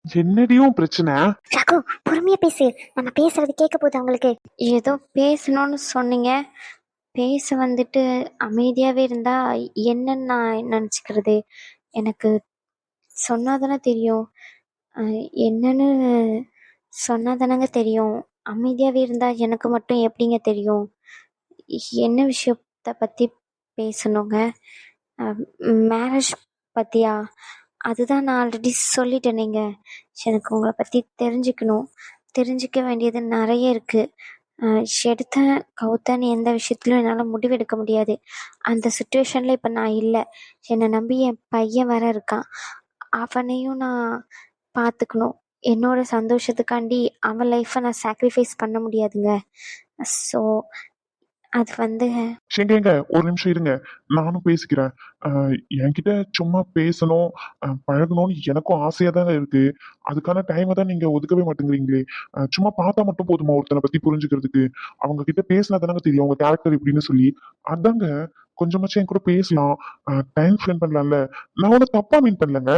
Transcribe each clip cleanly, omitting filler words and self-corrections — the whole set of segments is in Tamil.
என்னடியும் பிரச்சனை? ரகு, பொறுமையா பேசு. நம்ம பேசுறது கேட்க போகுது அவங்களுக்கு. ஏதோ பேசணும்னு சொன்னீங்க. பேச வந்துட்டு அமைதியாகவே இருந்தா என்னன்னு நான் நினச்சிக்கிறது? எனக்கு சொன்னாதானே தெரியும். என்னன்னு சொன்னாதானங்க தெரியும். அமைதியாகவே இருந்தா எனக்கு மட்டும் எப்படிங்க தெரியும்? என்ன விஷயத்தை பற்றி பேசணுங்க? மேரேஜ் பற்றியா? அதுதான் நான் ஆல்ரெடி சொல்லிட்டேனேங்க. எனக்கு உங்களை பற்றி தெரிஞ்சுக்கணும். தெரிஞ்சிக்க வேண்டியது நிறைய இருக்குது. எடுத்தேன் கவுத்தேன்னு எந்த விஷயத்துலையும் என்னால் முடிவெடுக்க முடியாது. அந்த சுச்சுவேஷனில் இப்போ நான் இல்லை. என்னை நம்பி என் பையன் வேற இருக்கான். அவனையும் நான் பார்த்துக்கணும். என்னோட சந்தோஷத்துக்காண்டி அவன் லைஃப்பை நான் சாக்ரிஃபைஸ் பண்ண முடியாதுங்க. ஸோ அது வந்து எங்க ஒரு நிமிஷம் இருங்க, நானும் பேசிக்கிறேன். என்கிட்ட சும்மா பேசணும், பழகணும்னு எனக்கும் ஆசையா தாங்க இருக்கு. அதுக்கான டைமை தான் நீங்க ஒதுக்கவே மாட்டேங்கிறீங்களே. சும்மா பார்த்தா மட்டும் போதுமா ஒருத்தனை பத்தி புரிஞ்சுக்கிறதுக்கு? அவங்க கிட்ட பேசினா தானங்க தெரியும் அவங்க கேரக்டர் எப்படின்னு சொல்லி. அதாங்க, கொஞ்சமாச்சும் என் கூட பேசலாம், டைம் ஸ்பெண்ட் பண்ணலாம்ல. நான் ஒன்றும் தப்பா மீன் பண்ணலங்க.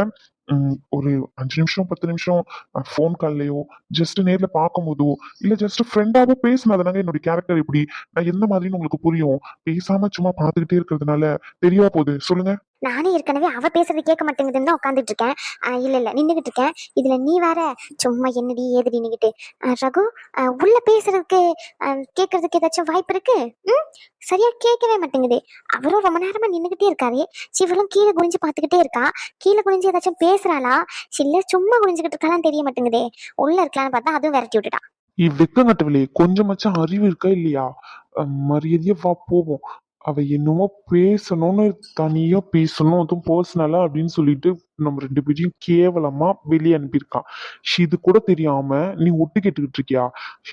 ஒரு 5 நிமிஷம் 10 நிமிஷம் ஃபோன் கால்லையோ, ஜஸ்ட் நேர்ல பார்க்கும்போதோ, இல்ல ஜஸ்ட் ஃப்ரெண்டாவோ பேசினாதானங்க என்னோட கேரக்டர் எப்படி, நான் எந்த மாதிரின்னு உங்களுக்கு புரியும். பேசாம சும்மா பார்த்துக்கிட்டே இருக்கிறதுனால தெரியவா போகுது சொல்லுங்க? நானே ஏற்கனவே அவ பேசுறது கேட்க மாட்டேங்குதுன்னு தான் உட்காந்துட்டு இருக்கேன். இல்ல நின்றுகிட்டு இருக்கேன். இதுல நீ வேற சும்மா என்னடி ஏதுடி நின்னுகிட்டு. ரகு, உள்ள பேசுறதுக்கு கேட்கறதுக்கு ஏதாச்சும் வாய்ப்பு இருக்கு? சரியா கேட்கவே மாட்டேங்குது. அவரும் ரொம்ப நேரமா நின்றுகிட்டே இருக்காரு. சிவலும் கீழே குனிஞ்சு பார்த்துக்கிட்டே இருக்கா. கீழே குனிஞ்சு ஏதாச்சும் பேசுறாளா இல்ல சும்மா குனிஞ்சுக்கிட்டு இருக்காளான்னு தெரிய மாட்டேங்குதே. உள்ள இருக்கலான்னு பார்த்தா அதுவும் விரட்டி விட்டுட்டா. வெக்கங்கட்டவளே, கொஞ்சமாச்சும் அறிவு இருக்கா இல்லையா? மரியாதையா வா போவோம். அவ என்னமோ பேசணும்னு தனியா பேசணும், அதுவும் பர்சனலா அப்படின்னு சொல்லிட்டு நம்ம 2 பேரையும் கேவலமா வெளியே அனுப்பியிருக்கான். இது கூட தெரியாம நீ ஒட்டு கேட்டுக்கிட்டு இருக்கியா?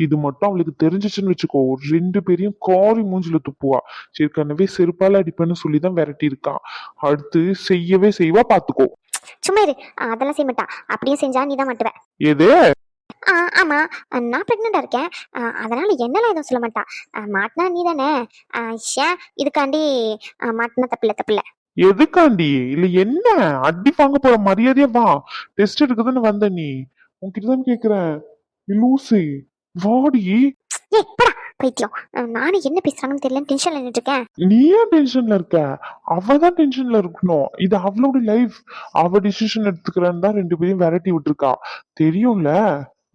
இது மட்டும் அவளுக்கு தெரிஞ்சிச்சுன்னு வச்சுக்கோ, 2 பேரையும் காரி மூஞ்சில துப்புவா. ஏற்கனவே செருப்பால அடிப்பேன்னு சொல்லிதான் விரட்டி இருக்கா. அடுத்து செய்யவே செய்வா, பாத்துக்கோ. சும்மா இரு. அதெல்லாம் செய்ய மாட்டா. அப்படியே செஞ்சா நீ தான் மாட்டுவ. எது? ஆமா, நான் பிரெக்னெண்டா இருக்கேன். அதனால என்னெல்லாம் எதுவும் சொல்ல மாட்டா. மாட்டினா நீ தானே. இதுக்காண்டி மாட்டினா தப்பில்ல தப்பில்ல. எதுக்காண்டி? இல்ல என்ன அடி வாங்க போற? மரியாதையா வா, டெஸ்ட் எடுக்குதுன்னு வந்த நீ. உன்கிட்டதான் கேக்குறேன். லூசு, வாடி. ஏய் போடா பைத்தியம். நானும் என்ன பேசுறாங்கன்னு தெரியல, டென்ஷன்ல நின்னுட்டு இருக்கேன். நீ ஏன் டென்ஷன்ல இருக்க? அவதான் டென்ஷன்ல இருக்கணும். இது அவளோட லைஃப். அவ டிசிஷன் எடுத்துக்கிறேன்னு தான் 2 பேரையும் விரட்டி விட்டுருக்கா. தெரியும்ல.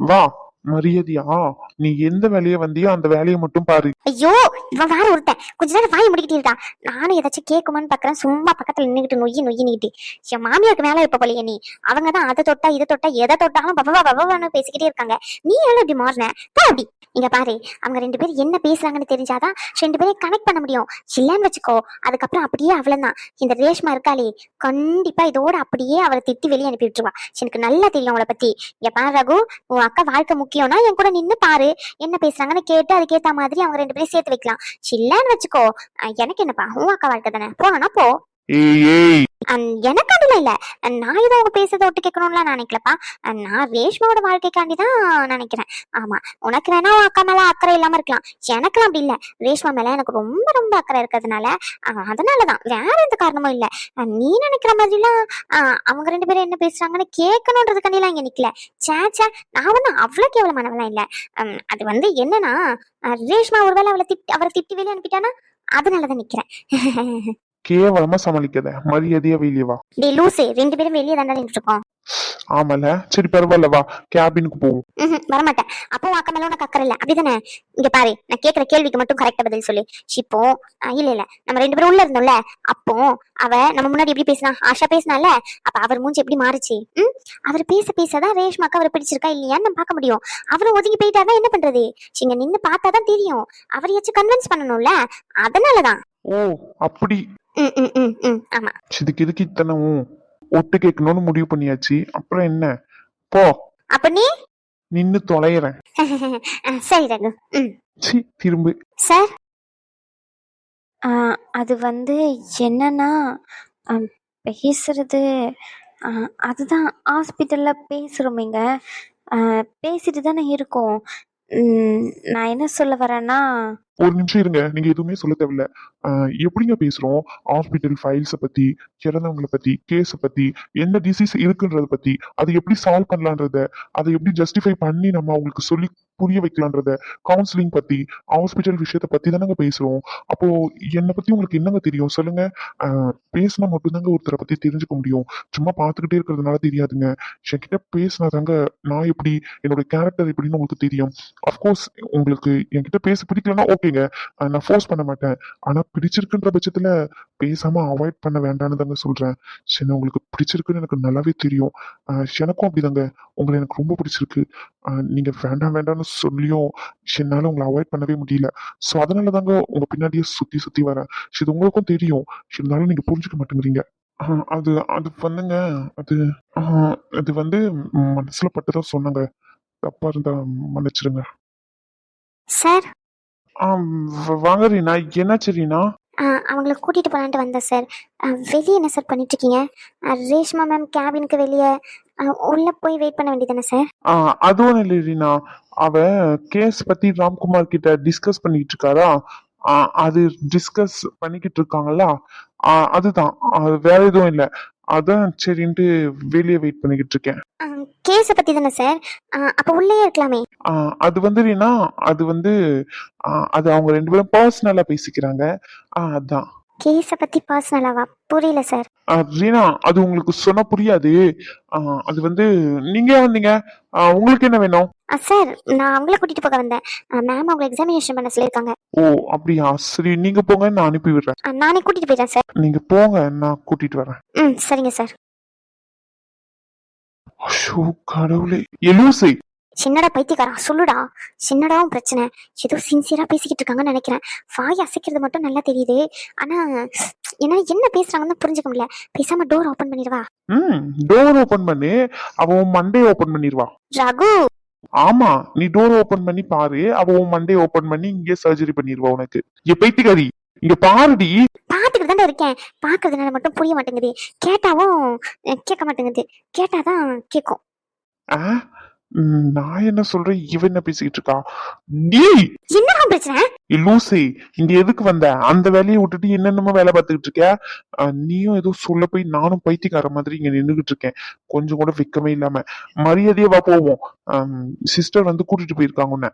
வா, மரியாதையா நீ எந்த வேலையை வந்தியோ அந்த வேலையை மட்டும் பாரு. ஐயோ, இவன் வேற ஒருத்தன். கொஞ்ச நேரம் வாய் முடிக்கிட்டு இருக்கா. நானும் ஏதாச்சும் கேட்குமான்னு பாக்குறேன். சும்மா பக்கத்துல நின்னுகிட்டு நொய்யி நிக்கிட்டு. என் மாமியாருக்கு மேல இப்ப போலயே நீ. அவங்கதான் அதை தொட்டா இதை தொட்டா எதை தொட்டாலும் பபவான்னு பேசிக்கிட்டே இருக்காங்க. நீ என்ன இப்படி மாறின? அப்படி இங்க பாரு, அவங்க 2 பேரும் என்ன பேசுறாங்கன்னு தெரிஞ்சாதான் 2 பேரையும் கனெக்ட் பண்ண முடியும். இல்லன்னு வச்சுக்கோ, அதுக்கப்புறம் அப்படியே அவ்வளவுதான். இந்த ரேஷ்மா இருக்காளே, கண்டிப்பா இதோட அப்படியே அவளை திட்டி வெளியே அனுப்பி விட்டுருவா. எனக்கு நல்லா தெரியும் அவளை பத்தி. இங்க பாரு ரகு, உன் அக்கா வாழ்க்கை முக்கியம்னா என் கூட நின்னு பாரு. என்ன பேசுறாங்கன்னு கேட்டு அதுக்கேத்த மாதிரி அவங்க 2 பேரும் சேர்த்து வைக்கலாம். இல்லன்னு வச்சுக்கோ, எனக்கு என்னப்பா, உன் அக்கா வாழ்க்கை தானே, போனா போ. எனக்கு அதுல இல்ல. நான் ஏதோ அவங்க பேசுறத ஒட்டு கேட்கணும்லாம் நான் நினைக்கலப்பா. நான் ரேஷ்மாவோட வாழ்க்கைக்காண்டி தான் நினைக்கிறேன். ஆமா, உனக்கு வேணா உன் அக்கா மேல அக்கறை இல்லாம இருக்கலாம். எனக்குலாம் அப்படி இல்ல. ரேஷ்மா மேல எனக்கு ரொம்ப ரொம்ப அக்கறை இருக்கிறதுனால அதனாலதான், வேற எந்த காரணமும் இல்ல. நீ நினைக்கிற மாதிரிலாம் அவங்க 2 பேரும் என்ன பேசுறாங்கன்னு கேட்கணுன்றதுக்காண்டிலாம் இங்க நிக்கல. சேச்சா, நான் ஒன்னும் அவ்வளவு கேவலமானவெல்லாம் இல்ல. அது வந்து என்னன்னா, ரேஷ்மா ஒருவேளை அவரை திட்டி வெளியே அனுப்பிட்டானா அதனாலதான் நிக்கிறேன். கேவலமா சமாளிக்காத, மரியாதையா வெளியே வா. டே லூசு, 2 பேரும் வெளியே தாண்டா நின்று இருக்கோம். ஆமால, சரி பரவாயில்ல, வா கேபினுக்கு போவோம். வரமாட்டேன். அப்போ அக்கா மேல உனக்கு அக்கறை இல்ல அப்படிதானே? இங்க பாரு, நான் கேட்கிற கேள்விக்கு மட்டும் கரெக்டா பதில் சொல்லு. இப்போ இல்ல நம்ம 2 பேரும் உள்ள இருந்தோம்ல, அப்போ அவ நம்ம முன்னாடி எப்படி பேசினா, ஆஷா பேசினால, அப்ப அவர் மூஞ்சி எப்படி மாறுச்சு? அவர் பேசதான் ரேஷ்மாக்கு அவர் பிடிச்சிருக்கா இல்லையான்னு நம்ம பார்க்க முடியும். அவரும் ஒதுங்கி போயிட்டாருன்னா என்ன பண்றது? இங்க நின்னு பார்த்தாதான் தெரியும். அவரையாச்சும் கன்வின்ஸ் பண்ணணும்ல, அதனாலதான். ஓ அப்படி. ஆமா. இதுக்கு இத்தனை ஒட்டு கேட்கணும்னு முடிவு பண்ணியாச்சு, அப்புறம் என்ன? போ. அப்ப நீ நின்னு தொலைறேன். சரி ரகு. திரும்ப சார், அது வந்து என்னன்னா, பேசுறது அதுதான் ஹாஸ்பிட்டலில் பேசுகிறோமேங்க. பேசிட்டு தானே இருக்கோம். நான் என்ன சொல்ல வரேன்னா, ஒரு நிமிஷம் இருங்க, நீங்க எதுவுமே சொல்ல தேவையில்ல. எப்படிங்க பேசுறோம்? ஹாஸ்பிட்டல் ஃபைல்ஸ பத்தி, இறந்தவங்கள பத்தி, கேஸ பத்தி, என்ன டிசீஸ் இருக்குன்றத பத்தி, அதை எப்படி சால்வ் பண்ணலான்றத, அதை எப்படி ஜஸ்டிஃபை பண்ணி நம்ம அவங்களுக்கு சொல்லி புரிய வைக்கலான்றத, கவுன்சிலிங் பத்தி, ஹாஸ்பிட்டல் விஷயத்த பத்தி தானங்க பேசுறோம். அப்போ என்ன பத்தி உங்களுக்கு என்னங்க தெரியும் சொல்லுங்க? பேசினா மட்டும்தாங்க ஒருத்தரை பத்தி தெரிஞ்சுக்க முடியும். சும்மா பார்த்துக்கிட்டே இருக்கிறதுனால தெரியாதுங்க. என்கிட்ட பேசினாதாங்க நான் எப்படி, என்னோட கேரக்டர் எப்படின்னு உங்களுக்கு தெரியும். அஃப்கோர்ஸ் உங்களுக்கு என்கிட்ட பேச பிடிக்கலன்னா ஓகேங்க, நான் ஃபோர்ஸ் பண்ண மாட்டேன். ஆனா பிடிச்சிருக்குன்ற பட்சத்துல பேசாம அவாய்ட் பண்ண வேண்டாம்னு தாங்க சொல்றேன். சரி, உங்களுக்கு பிடிச்சிருக்குன்னு எனக்கு நல்லாவே தெரியும். எனக்கும் அப்படிதாங்க, உங்களை எனக்கு ரொம்ப பிடிச்சிருக்கு. நீங்க வேண்டாம் வேண்டாம்னு சொல்லியும் என்னால உங்களை அவாய்ட் பண்ணவே முடியல. ஸோ அதனால தாங்க உங்க பின்னாடியே சுத்தி சுத்தி வரேன். இது உங்களுக்கும் தெரியும், இருந்தாலும் நீங்க புரிஞ்சுக்க மாட்டேங்கிறீங்க. அது அது வந்துங்க, அது அது வந்து மனசுல பட்டுதா சொன்னாங்க. தப்பா இருந்தா மன்னிச்சிடுங்க. சார், வாங்க ரீனா, என்னாச்சு ரீனா? அவங்கள கூட்டிட்டு போலான்ட்டு வந்தேன் சார். வெளியே என்ன சார் பண்ணிட்டு இருக்கீங்க? ரேஷ்மா மேம் கேபினுக்கு வெளியே உள்ள போய் வெயிட் பண்ண வேண்டியதானே சார்? அது ஒன்றும் இல்லை ரீனா, அவ கேஸ் பத்தி ராம்குமார் கிட்ட டிஸ்கஸ் பண்ணிட்டு இருக்காரா? அது டிஸ்கஸ் பண்ணிக்கிட்டு இருக்காங்களா? அதுதான், அது வேற எதுவும் இல்லை. அதான் சரின்ட்டு வெளியே வெயிட் பண்ணிக்கிட்டு இருக்கேன். கேஸை பத்தி தானே சார்? அப்ப உள்ளே இருக்கலாமே. அது வந்து ரீனா, அது வந்து அது அவங்க ரெண்டு பேரும் பர்சனலா பேசிக்கிறாங்க. அதான். கேஸை பத்தி பர்சனலாவா? புரியல சார். ரீனா, அது உங்களுக்கு சொன்னா புரியாது. அது வந்து நீங்க ஏன் வந்தீங்க? உங்களுக்கு என்ன வேணும்? சார், நான் அவங்கள கூட்டிட்டு போக வந்தேன். மேம் அவங்க எக்ஸாமினேஷன் பண்ண சொல்லியிருக்காங்க. ஓ, அப்படியா? சரி, நீங்க போங்க, நான் அனுப்பி விடுறேன். நானே கூட்டிட்டு போயிட்டேன் சார். நீங்க போங்க, நான் கூட்டிட்டு வரேன். சரிங்க சார். ஐயோ கடவுளே, எலூசை. சின்னடா பைத்தியக்காரா, சொல்லுடா. சின்னடாவும் பிரச்சனை. ஏதோ சின்சியரா பேசிக்கிட்டு இருக்காங்கன்னு நினைக்கிறேன். வாய் அசைக்கிறது மட்டும் நல்லா தெரியுது. ஆனா என்ன பேசுறாங்கன்னு புரிஞ்சுக்க முடியல. பேசாம டோர் ஓபன் பண்ணிடுவா. டோர் ஓபன் பண்ணி அவ உன் மண்டே ஓபன் பண்ணிடுவா. ரகு, ஆமா, நீ டோர் ஓபன் பண்ணி பாரு, அவ உன் மண்டே ஓபன் பண்ணி இங்கே சர்ஜரி பண்ணிடுவா உனக்கு. பைத்தியக்காரி, இங்க பாருடி. பாத்துக்கிட்டு தானே இருக்கேன். பாக்குறதுனால மட்டும் புரிய மாட்டேங்குது. கேட்டாவும் கேட்க மாட்டேங்குது. கேட்டாதான் கேட்கும். நான் என்ன சொல்றேன், இவ என்ன பேசிக்கிட்டு இருக்கா? டேய், என்ன பிரச்சனை? லூசி, இங்க எதுக்கு வந்த? அந்த வேலையை விட்டுட்டு என்னென்னமோ வேலை பார்த்துக்கிட்டு இருக்க. நீயும் ஏதோ சொல்ல போய் நானும் பைத்தியக்கார மாதிரி இங்க நின்றுகிட்டு இருக்கேன். கொஞ்சம் கூட வெக்கமே இல்லாம. மரியாதையா வா போவோம். சிஸ்டர் வந்து கூட்டிட்டு போயிருக்காங்க உன்ன.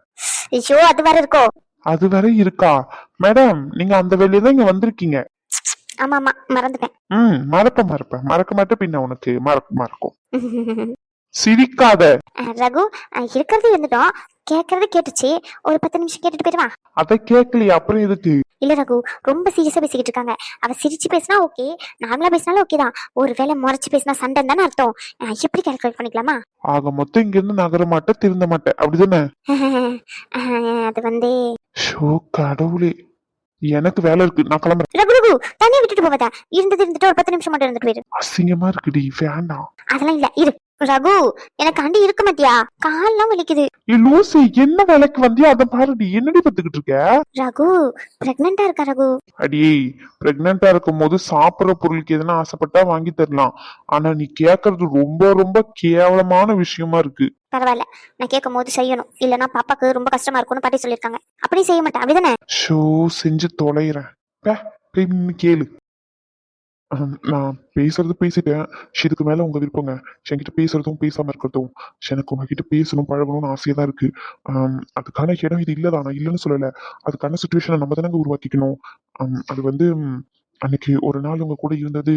ஐயோ, அது வேற இருக்கோ? அது வேற இருக்கா? மேடம், நீங்க அந்த வேலையை தான் இங்க வந்திருக்கீங்க. ஆமா ஆமா, மறந்துட்டேன். மறக்க மாட்டேன் பின்ன உனக்கு மறக்கும். சிரிக்காத. ரகு, இருக்கிறது இருந்துட்டோம். கேக்குறது கேட்டுச்சு. ஒரு 10 நிமிஷம் கேட்டுட்டு போயிடுவா. அத கேட்கலையே, அப்புறம் எதுக்கு? இல்ல ரகு, ரொம்ப சீரியஸா பேசிக்கிட்டு இருக்காங்க. அவ சிரிச்சு பேசினா ஓகே, நார்மலா பேசினாலும் ஓகே தான். ஒருவேளை முறைச்சு பேசினா சண்டை தானே அர்த்தம். எப்படி கால்குலேட் பண்ணிக்கலாமா? ஆக மொத்தம் இங்க இருந்து நகர மாட்டேன், திருந்த மாட்டேன், அப்படிதானே? அது வந்து ஷோ கடவுளே, எனக்கு வேலை இருக்கு, நான் கிளம்புறேன். ரகு ரகு, தனியா விட்டுட்டு போவதா? இருந்துட்டு ஒரு 10 நிமிஷம் மட்டும் இருந்துட்டு போயிரு. அசிங்கமா இருக்குடி, வேண்டாம். அதெல்லாம் இல்ல, இரு. ரகு, எனக்கு அண்டி இருக்க மாட்டியா? கால்லாம் வலிக்குது. லூசி, என்ன வேலைக்கு வந்தியா? அத பாருடி, என்னடி பத்துக்கிட்டு இருக்க? ரகு, பிரெக்னண்டா இருக்கா ரகு? அடியே, பிரெக்னண்டா இருக்கும் போது சாப்பிடுற பொருளுக்கு எதனா ஆசைப்பட்டா வாங்கி தரலாம். ஆனா நீ கேக்குறது ரொம்ப ரொம்ப கேவலமான விஷயமா இருக்கு. பரவாயில்ல, நான் கேட்கும் போது செய்யணும். இல்லன்னா பாப்பாக்கு ரொம்ப கஷ்டமா இருக்கும்னு பாட்டி சொல்லிருக்காங்க. அப்படி செய்ய மாட்டேன், அப்படிதானே? ஷோ, செஞ்சு தொலைறேன். கேளு. நான் பேசுறது பேசிட்டேன். இதுக்கு மேல உங்க விருப்பங்க. என்கிட்ட பேசுறதும் பேசாம இருக்கிறதும். எனக்கு உங்ககிட்ட பேசணும் பழகணும்னு ஆசையா தான் இருக்கு. அதுக்கான இடம் இது இல்லதான், நான் இல்லைன்னு சொல்லல. அதுக்கான சுச்சுவேஷனை நம்ம தானங்க உருவாக்கிக்கணும். அது வந்து அன்னைக்கு ஒரு நாள் உங்க கூட இருந்தது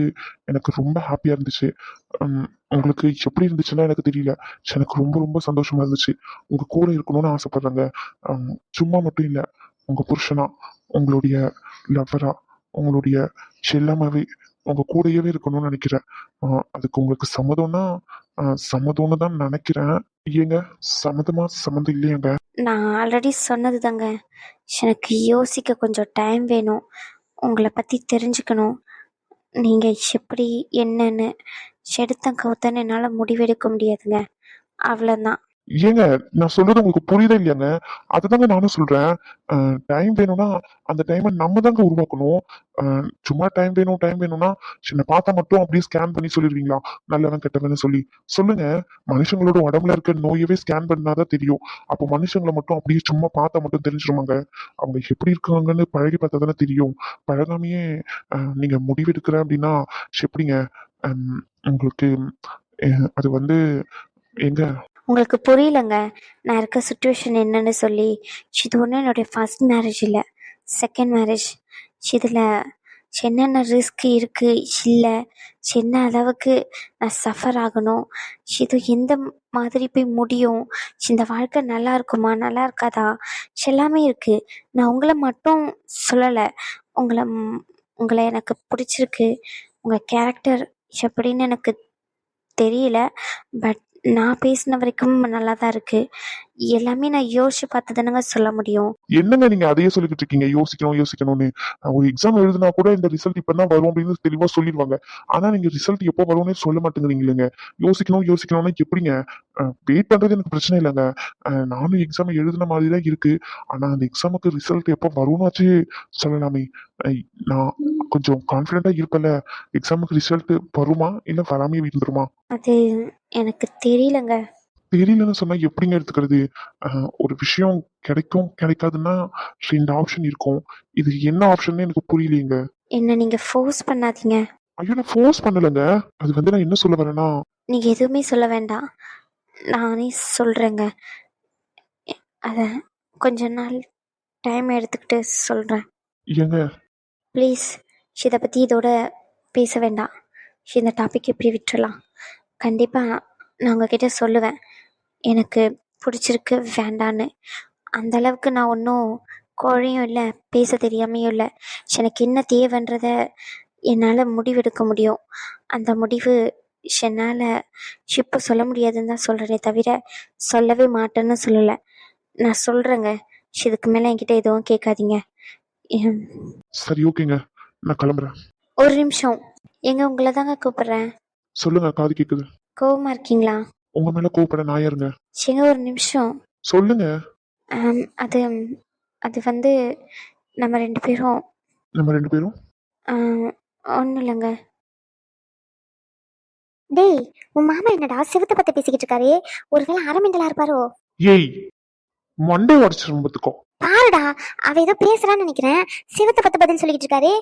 எனக்கு ரொம்ப ஹாப்பியா இருந்துச்சு. உங்களுக்கு எப்படி இருந்துச்சுன்னா எனக்கு தெரியல. எனக்கு ரொம்ப ரொம்ப சந்தோஷமா இருந்துச்சு. உங்க கூட இருக்கணும்னு ஆசைப்படுறேங்க. சும்மா மட்டும் இல்ல, உங்க புருஷனா, உங்களுடைய லவ்வரா, உங்களுடைய செல்லமாவே உங்க கூடயே இருக்கணும்னு நினைக்கிறேன். அதுக்கு உங்களுக்கு சம்மதம்னு தான் நினைக்கிறேன். ஏங்க, சம்மதம் இல்லையாங்க? நான் ஆல்ரெடி சொன்னது தாங்க, எனக்கு யோசிக்க கொஞ்சம் டைம் வேணும். உங்களை பற்றி தெரிஞ்சுக்கணும். நீங்கள் எப்படி என்னன்னு எடுத்தன் கவுத்தன்னு என்னால் முடிவெடுக்க முடியாதுங்க. அவ்வளோதான். ஏங்க நான் சொல்றது உங்களுக்கு புரியுதா இல்லையாங்க? அதுதாங்க நானும் சொல்றேன். டைம் வேணும்னா அந்த டைமை நம்ம தாங்க உருவாக்கணும். சும்மா டைம் வேணும்னா என்ன பார்த்தா மட்டும் அப்படியே ஸ்கேன் பண்ணி சொல்லிடுவீங்களா? நல்லவன் கெட்டவன்னு சொல்லி. சொல்லுங்க. மனுஷங்களோட உடம்புல இருக்க நோயவே ஸ்கேன் பண்ணாதான் தெரியும். அப்போ மனுஷங்களை மட்டும் அப்படியே சும்மா பார்த்தா மட்டும் தெரிஞ்சிருமாங்க? அவங்க எப்படி இருக்காங்கன்னு பழகி பார்த்தா தானே தெரியும். பழகாமையே நீங்க முடிவெடுக்கிறேன் அப்படின்னா எப்படிங்க? அம், உங்களுக்கு அது வந்து எங்க உங்களுக்கு புரியலங்க நான் இருக்க சுச்சுவேஷன் என்னன்னு சொல்லி. இது ஒன்றும் என்னுடைய ஃபர்ஸ்ட் மேரேஜ் இல்லை, செகண்ட் மேரேஜ். இதில் என்னென்ன ரிஸ்க் இருக்குது இல்லை, என்ன அளவுக்கு நான் சஃபர் ஆகணும், இது எந்த மாதிரி போய் முடியும், இந்த வாழ்க்கை நல்லா இருக்குமா நல்லா இருக்காதா, எல்லாமே இருக்குது. நான் உங்களை மட்டும் சொல்லலை, உங்களை உங்களை எனக்கு பிடிச்சிருக்கு. உங்கள் கேரக்டர் எப்படின்னு எனக்கு தெரியல, பட் நான் பேசின வரைக்கும் நல்லா தான் இருக்குது. எல்லாமே நான் யோசிச்சு பார்த்து தானேங்க சொல்ல முடியும். என்னங்க நீங்க அதையே சொல்லிக்கிட்டு இருக்கீங்க? யோசிக்கணும்னு. ஒரு எக்ஸாம் எழுதுனா கூட இந்த ரிசல்ட் இப்பதான் வரும் அப்படின்னு தெளிவா சொல்லிடுவாங்க. ஆனா நீங்க ரிசல்ட் எப்போ வரும்னே சொல்ல மாட்டேங்கிறீங்களேங்க. யோசிக்கணும்னா எப்படிங்க? வெயிட் பண்றது எனக்கு பிரச்சனை இல்லைங்க. நானும் எக்ஸாம் எழுதின மாதிரி தான் இருக்கு. ஆனா அந்த எக்ஸாமுக்கு ரிசல்ட் எப்போ வரும்னாச்சு சொல்லலாமே. அஹ் நான் கொஞ்சம் கான்ஃபிடென்ட்டா இருப்பேன்ல. எக்ஸாமுக்கு ரிசல்ட் வருமா இல்ல வராமே விட்டுருமா? அது எனக்கு தெரியலங்க. தெரியலன்னு சொன்னா எப்படிங்க எடுத்துக்கிறது? ஒரு விஷயம் கிடைக்கும் கிடைக்காதுன்னா 2 ஆப்ஷன் இருக்கும். இது என்ன ஆப்ஷன்னு எனக்கு புரியலையேங்க. என்ன நீங்கள் ஃபோர்ஸ் பண்ணாதீங்க. ஐயோ நான் ஃபோர்ஸ் பண்ணலங்க. அது நான் என்ன சொல்ல வரேன்னா, நீங்கள் எதுவுமே சொல்ல வேண்டாம், நானே சொல்கிறேங்க. அதை கொஞ்ச நாள் டைம் எடுத்துக்கிட்டு சொல்கிறேன். ஏங்க ப்ளீஸ் இதை பற்றி இதோட பேச வேண்டாம். இந்த டாபிக் இப்படி விட்டுறலாம். கண்டிப்பாக நான் உங்ககிட்ட சொல்லுவேன் எனக்கு பிடிச்சிருக்கு வேண்டான்னு. அந்த அளவுக்கு நான் ஒன்றும் கோழையும் இல்லை, பேச தெரியாமையும் இல்லை. எனக்கு என்ன தேவைன்றத என்னால் முடிவெடுக்க முடியும். அந்த முடிவு என்னால் இப்போ சொல்ல முடியாதுன்னு தான் சொல்கிறேனே தவிர சொல்லவே மாட்டேன்னு சொல்லலை. நான் சொல்கிறேங்க, இதுக்கு மேலே என்கிட்ட எதுவும் கேட்காதீங்க. எம், சரி ஓகேங்க. நான் கிளம்புறேன். ஒரு நிமிஷம், எங்க உங்களை தாங்க கூப்பிட்றேன். சொல்லுங்க, காது கேக்குது. கோவமா இருக்கீங்களா? உங்க மேல கோவப்பட நான் யாருங்க? ஏங்க ஒரு நிமிஷம். சொல்லுங்க. அது அது வந்து நம்ம 2 பேரும் நம்ம 2 பேரும் ஒன்றும் இல்லைங்க. டேய், உன் மாமா என்னடா சிவத்தை பத்தி பேசிக்கிட்டு இருக்காரு? ஒருவேளை அரமிண்டலா இருப்பாரோ? ஏய் மண்டே உடச்சிரும் பத்துக்கோ. பாருடா, அவ ஏதோ பேசுறான்னு நினைக்கிறேன். சிவத்தை பத்தி பதில் சொல்லிக்கிட்டு இருக்காரு.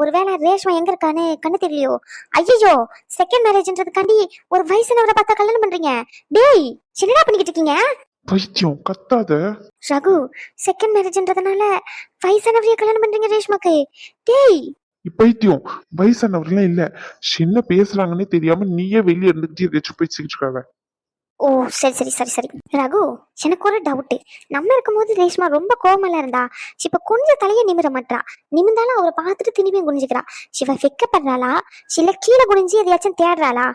ஒருவேளை ரேஷ்மா எங்க இருக்கான்னு கண்ணு தெரியலையோ? ஐயோ, செகண்ட் மேரேஜ்ன்றதுக்காண்டி ஒரு வயசுனவரை பார்த்தா கல்யாணம் பண்றீங்க? டேய், என்னடா பண்ணிக்கிட்டு இருக்கீங்க? பைத்தியம் கத்தாத. ரகு, செகண்ட் மேரேஜ்ன்றதுனால வயசானவரைய கல்யாணம் பண்றீங்க ரேஷ்மாக்கு? டேய் பைத்தியம் வயசானவர்லாம் இல்ல. என்ன பேசுறாங்கன்னே தெரியாம நீயே வெளியே இருந்துட்டு எதாச்சும் பேசிக்கிட்டு இருக்காங்க. ஓ, சரி. ரகு, எனக்கு ஒரு டவுட். நம்ம இருக்கும்போது ரேஷ்மா ரொம்ப கோவமெல்லாம் இருந்தா, இப்ப கொஞ்சம் தலைய நிமிர மாட்டா. நிமிந்தாலும் அவரை பார்த்துட்டு திரும்பியும் குனிஞ்சுக்கிறா. சிவ வெக்கப்படுறாளா இல்ல கீழே குனிஞ்சு எதையாச்சும் தேடுறாளா?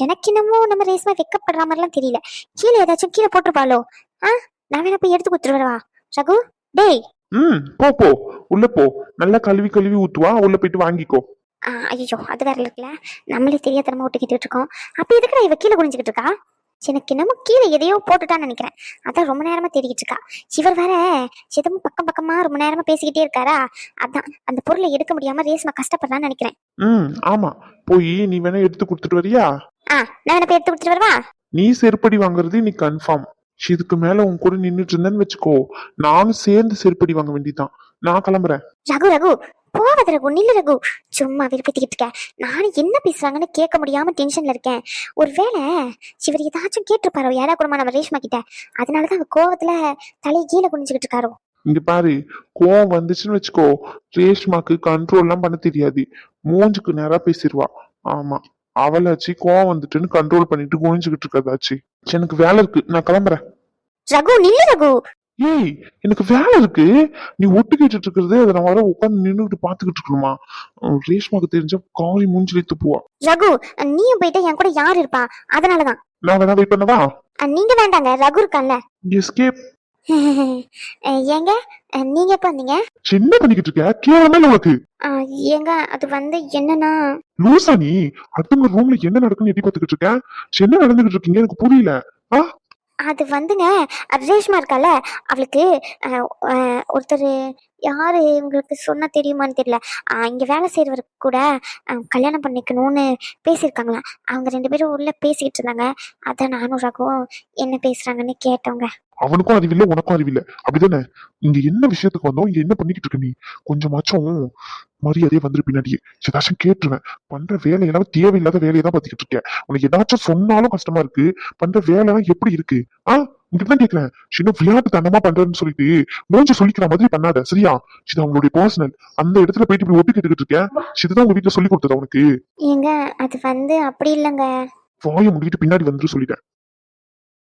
எனக்கு என்னமோ நம்ம ரேஷ்மா வெக்கப்படுற மாதிரிலாம் தெரியல. கீழே ஏதாச்சும் கீழே போட்டுருப்பாளோ? நான் வேணா போய் எடுத்து கொடுத்துட்டு வரவா? ரகு, டேய். போ உள்ள போ. நல்லா கழுவி ஊத்துவா, உள்ள போயிட்டு வாங்கிக்கோ. ஐயோ, அது வேற இருக்குல்ல. நம்மளே தெரியாதனமா ஒட்டிக்கிட்டு இருக்கோம். அப்ப எதுக்குடா இவ கீழே குனிஞ்சுக்கிட்டு இருக்கா? எனக்கு என்னமோ கீழே எதையோ போட்டுட்டான்னு நினைக்கிறேன். அதான் ரொம்ப நேரமா தேடிக்கிட்டு இருக்கா. இவர் வேற எதுவும் பக்கமா ரொம்ப நேரமா பேசிக்கிட்டே இருக்காரா? அதான் அந்த பொருளை எடுக்க முடியாம ரேஷ்மா கஷ்டப்படுறான்னு நினைக்கிறேன். ஆமா. போய் நீ வேணா எடுத்து கொடுத்துட்டு வரியா? நான் வேணா போய் எடுத்து கொடுத்துட்டு வரவா? நீ செருப்படி வாங்குறது நீ கன்ஃபார்ம். இதுக்கு மேல உன் கூட நின்னுட்டு இருந்தேன்னு வச்சுக்கோ, நானும் சேர்ந்து செருப்படி வாங்க வேண்டியதான். நான் கிளம்புறேன். ரகு, போவாத ரகு, நில்லு ரகு. சும்மா விருப்பத்திக்கிட்டு இருக்க. நானும் என்ன பேசுறாங்கன்னு கேட்க முடியாம டென்ஷன்ல இருக்கேன். ஒருவேளை இவர் ஏதாச்சும் கேட்டிருப்பாரோ யாரா கூடமா நம்ம ரேஷ்மா கிட்ட. அதனாலதான் அவ கோவத்துல தலையை கீழே குனிஞ்சுக்கிட்டு இருக்காரோ. இங்க பாரு, கோவம் வந்துச்சுன்னு வச்சுக்கோ, ரேஷ்மாக்கு கண்ட்ரோல் எல்லாம் பண்ண தெரியாது. மூஞ்சுக்கு நேரா பேசிடுவா. ஆமா, அவளாச்சு கோவம் வந்துட்டுன்னு கண்ட்ரோல் பண்ணிட்டு குனிஞ்சுக்கிட்டு இருக்கதாச்சு. எனக்கு வேலை இருக்கு, நான் கிளம்புறேன். ரகு, நில்லு ரகு. ஏய், எனக்கு வேலை இருக்கு. நீ ஒட்டு கேட்டுட்டு இருக்கிறது அதை நான் வர உட்காந்து நின்றுட்டு பாத்துக்கிட்டு இருக்கணுமா? ரேஷ்மாக்கு தெரிஞ்ச காரி மூஞ்சிலே துப்புவா. ரகு, நீயும் போயிட்டு என் கூட யார் இருப்பா? அதனாலதான். நான் வேணா வெயிட் பண்ணவா? நீங்க வேண்டாங்க, ரகு இருக்கான்ல. எஸ்கேப். ஏங்க, நீங்க எப்ப வந்தீங்க? என்ன பண்ணிக்கிட்டு இருக்க? கேவலமே இல்ல உனக்கு. ஏங்க, அது என்னன்னா, லூசா நீ? அடுத்தவங்க ரூம்ல என்ன நடக்குன்னு எட்டி பாத்துக்கிட்டு இருக்க? என்ன நடந்துகிட்டு இருக்கீங்க எனக்கு புரியல. அது வந்துங்க, ரேஷ்மா இருக்கால, அவளுக்கு ஒருத்தர் யாரு உங்களுக்கு சொன்னா தெரியுமான்னு தெரியல. இங்க வேலை செய்றவருக்கு கூட கல்யாணம் பண்ணிக்கணும்னு பேசியிருக்காங்களாம். அவங்க 2 பேரும் உள்ள பேசிக்கிட்டு இருந்தாங்க. அதான் நானும் ரகுவும் என்ன பேசுறாங்கன்னு கேட்டோங்க. அவனுக்கும் அறிவில்லை, உனக்கும் அறிவில்லை. அப்படிதானே? இங்க என்ன விஷயத்துக்கு வந்தோம்? இங்க என்ன பண்ணிக்கிட்டு இருக்க நீ? கொஞ்சமாச்சும் மரியாதையே வந்துரு பின்னாடியே. ஏதாச்சும் கேட்டுருவேன். பண்ற வேலையெல்லாம் தேவையில்லாத வேலையை தான் பார்த்துக்கிட்டு இருக்கேன். உனக்கு ஏதாச்சும் சொன்னாலும் கஷ்டமா இருக்கு. பண்ற வேலைலாம் எப்படி இருக்கு? உங்ககிட்ட தான் கேட்கிறேன். சின்ன விளையாட்டு தனமா பண்றேன்னு சொல்லிட்டு மூஞ்சி சொல்லிக்கிற மாதிரி பண்ணாத, சரியா? இது அவங்களுடைய பர்சனல். அந்த இடத்துல போயிட்டு இப்படி ஒட்டு கேட்டுக்கிட்டு இருக்கேன். இதுதான் உங்க வீட்டுல சொல்லி கொடுத்ததா உனக்கு? ஏங்க அது வந்து அப்படி இல்லைங்க. வாயை முடிக்கிட்டு பின்னாடி வந்துட்டு சொல்லிட்டேன்.